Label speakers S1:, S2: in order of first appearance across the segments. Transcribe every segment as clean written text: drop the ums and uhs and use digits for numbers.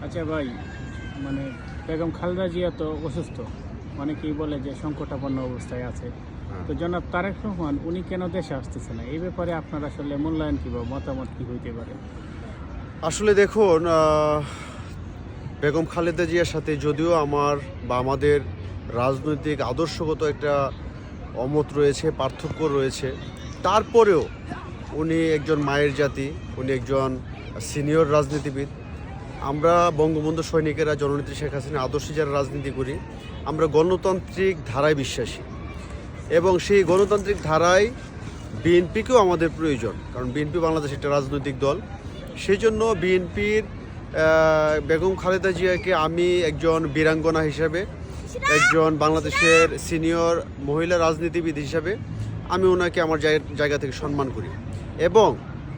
S1: আচ্ছা ভাই, মানে বেগম খালেদা জিয়া তো অসুস্থ, অনেকেই বলে যে সংকটাপন্ন অবস্থায় আছে। তো জনাব তারেক রহমান উনি কেন দেশে আসতেছে না, এই ব্যাপারে আপনার আসলে মূল্যায়ন কি বা মতামত কি হইতে পারে?
S2: আসলে দেখুন, বেগম খালেদা জিয়ার সাথে যদিও আমার বা আমাদের রাজনৈতিক আদর্শগত একটা অমত রয়েছে, পার্থক্য রয়েছে, তারপরেও উনি একজন মায়ের জাতি, উনি একজন সিনিয়র রাজনীতিবিদ। আমরা বঙ্গবন্ধু সৈনিকেরা, জননেত্রী শেখ হাসিনা আদর্শে যারা রাজনীতি করি, আমরা গণতান্ত্রিক ধারায় বিশ্বাসী এবং সেই গণতান্ত্রিক ধারায় বিএনপিকেও আমাদের প্রয়োজন, কারণ বিএনপি বাংলাদেশ একটা রাজনৈতিক দল। সেই জন্য বিএনপির বেগম খালেদা জিয়াকে আমি একজন বীরাঙ্গনা হিসাবে, একজন বাংলাদেশের সিনিয়র মহিলা রাজনীতিবিদ হিসাবে আমি ওনাকে আমার জায়গা থেকে সম্মান করি। এবং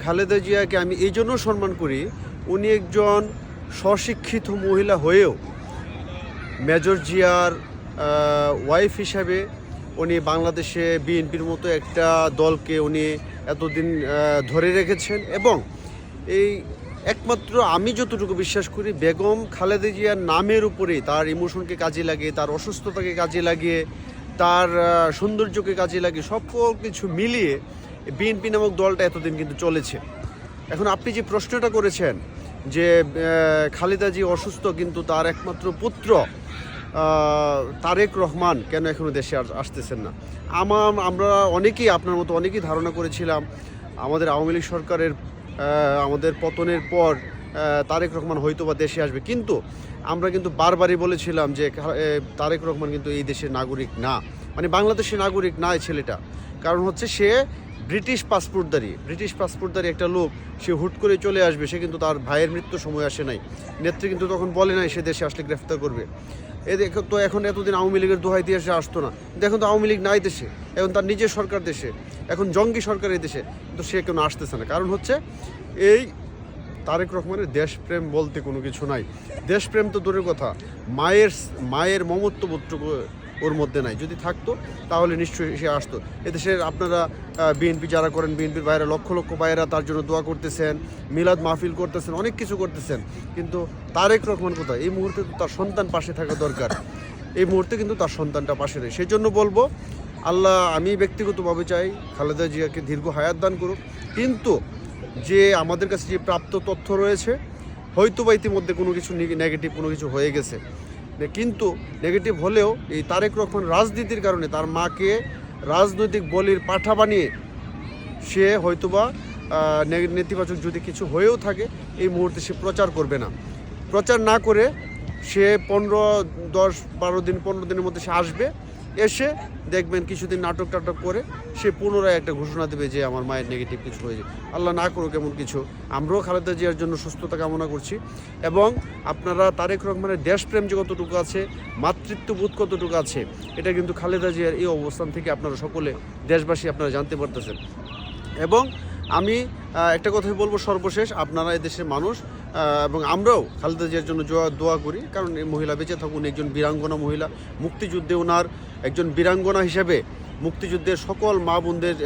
S2: খালেদা জিয়াকে আমি এই জন্য সম্মান করি, উনি একজন স্বশিক্ষিত মহিলা হয়েও মেজর জিয়ার ওয়াইফ হিসাবে উনি বাংলাদেশে বিএনপির মতো একটা দলকে উনি এতদিন ধরে রেখেছেন। এবং এই একমাত্র আমি যতটুকু বিশ্বাস করি, বেগম খালেদা জিয়ার নামের উপরেই, তার ইমোশনকে কাজে লাগিয়ে, তার অসুস্থতাকে কাজে লাগিয়ে, তার সৌন্দর্যকে কাজে লাগিয়ে, সব কিছু মিলিয়ে বিএনপি নামক দলটা এতদিন কিন্তু চলেছে। এখন আপনি যে প্রশ্নটা করেছেন যে খালেদা জি অসুস্থ কিন্তু তার একমাত্র পুত্র তারেক রহমান কেন এখনও দেশে আসতেছেন না, আমরা অনেকেই, আপনার মতো অনেকেই ধারণা করেছিলাম আমাদের আওয়ামী লীগ সরকারের আমাদের পতনের পর তারেক রহমান হয়তো বা দেশে আসবে। কিন্তু আমরা কিন্তু বারবারই বলেছিলাম যে তারেক রহমান কিন্তু এই দেশের নাগরিক না, মানে বাংলাদেশের নাগরিক না এই ছেলেটা। কারণ হচ্ছে সে ব্রিটিশ পাসপোর্টধারী একটা লোক, সে হুট করে চলে আসবে। সে কিন্তু তার ভাইয়ের মৃত্যুর সময় আসে নাই, নেত্রী কিন্তু তখন বলে নাই সে দেশে আসলে গ্রেফতার করবে। দেখো তো, এখন এতদিন আওয়ামী লীগের দোহাই দিয়ে সে আসতো না, দেখুন তো আওয়ামী লীগ নাই দেশে, এখন তার নিজের সরকার দেশে, এখন জঙ্গি সরকার এই দেশে, কিন্তু সে কেন আসতেছে না? কারণ হচ্ছে এই তারেক রহমানের দেশপ্রেম বলতে কোনো কিছু নাই। দেশপ্রেম তো দূরের কথা, মায়ের মমত্ববোধটুকু ওর মধ্যে নাই। যদি থাকতো তাহলে নিশ্চয়ই সে আসতো। এদেশের আপনারা বিএনপি যারা করেন, বিএনপির বাইরে লক্ষ লক্ষ বাইরা তার জন্য দোয়া করতেছেন, মিলাদ মাহফিল করতেছেন, অনেক কিছু করতেছেন, কিন্তু তারেক রহমান কোথায়? এই মুহূর্তে তো তার সন্তান পাশে থাকা দরকার, এই মুহূর্তে কিন্তু তার সন্তানটা পাশে নেই। সেই জন্য বলবো, আল্লাহ, আমি ব্যক্তিগতভাবে চাই খালেদা জিয়াকে দীর্ঘ হায়াত দান করুক। কিন্তু যে আমাদের কাছে যে প্রাপ্ত তথ্য রয়েছে, হয়তো বা ইতিমধ্যে কোনো কিছু নেগেটিভ কোনো কিছু হয়ে গেছে, কিন্তু নেগেটিভ হলেও এই তারেক রহমান রাজনীতির কারণে তার মাকে রাজনৈতিক বলির পাঠা বানিয়ে সে হয়তোবা নেতিবাচক যদি কিছু হয়েও থাকে, এই মুহূর্তে সে প্রচার করবে না। প্রচার না করে সে 15 দিনের মধ্যে সে আসবে, এসে দেখবেন কিছুদিন নাটক করে সে পুনরায় একটা ঘোষণা দেবে যে আমার মায়ের নেগেটিভ কিছু হয়েছে। আল্লাহ না করুক এমন কিছু। আমরাও খালেদা জিয়ার জন্য সুস্থতা কামনা করছি। এবং আপনারা তারেক রহমানের দেশপ্রেম যে কতটুকু আছে, মাতৃত্ববোধ কতটুকু আছে, এটা কিন্তু খালেদা জিয়ার এই অবস্থান থেকে আপনারা সকলে দেশবাসী আপনারা জানতে পারতেছেন। এবং আমি একটা কথাই বলবো সর্বশেষ, আপনারা এদেশের মানুষ এবং আমরাও খালেদা জিয়ার জন্য দোয়া করি, কারণ এই মহিলা বেঁচে থাকুন, একজন বীরাঙ্গনা মহিলা। মুক্তিযুদ্ধে ওনার একজন বীরাঙ্গনা হিসেবে মুক্তিযুদ্ধের সকল মা বোনদের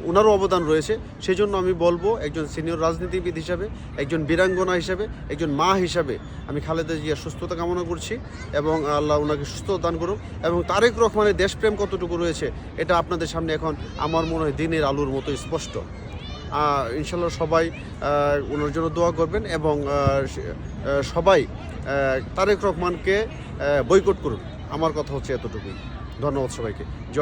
S2: ওনারও অবদান রয়েছে। সেই জন্য আমি বলবো, একজন সিনিয়র রাজনীতিবিদ হিসাবে, একজন বীরাঙ্গনা হিসাবে, একজন মা হিসাবে আমি খালেদা জিয়ার সুস্থতা কামনা করছি এবং আল্লাহ ওনাকে সুস্থতা দান করুক। এবং তারেক রহমানের দেশপ্রেম কতটুকু রয়েছে এটা আপনাদের সামনে এখন আমার মনে হয় দিনের আলোর মতো স্পষ্ট। ইনশাল্লাহ সবাই ওনার জন্য দোয়া করবেন এবং সবাই তারেক রহমানকে বয়কট করুন। আমার কথা হচ্ছে এতটুকুই। ধন্যবাদ সবাইকে। জয়।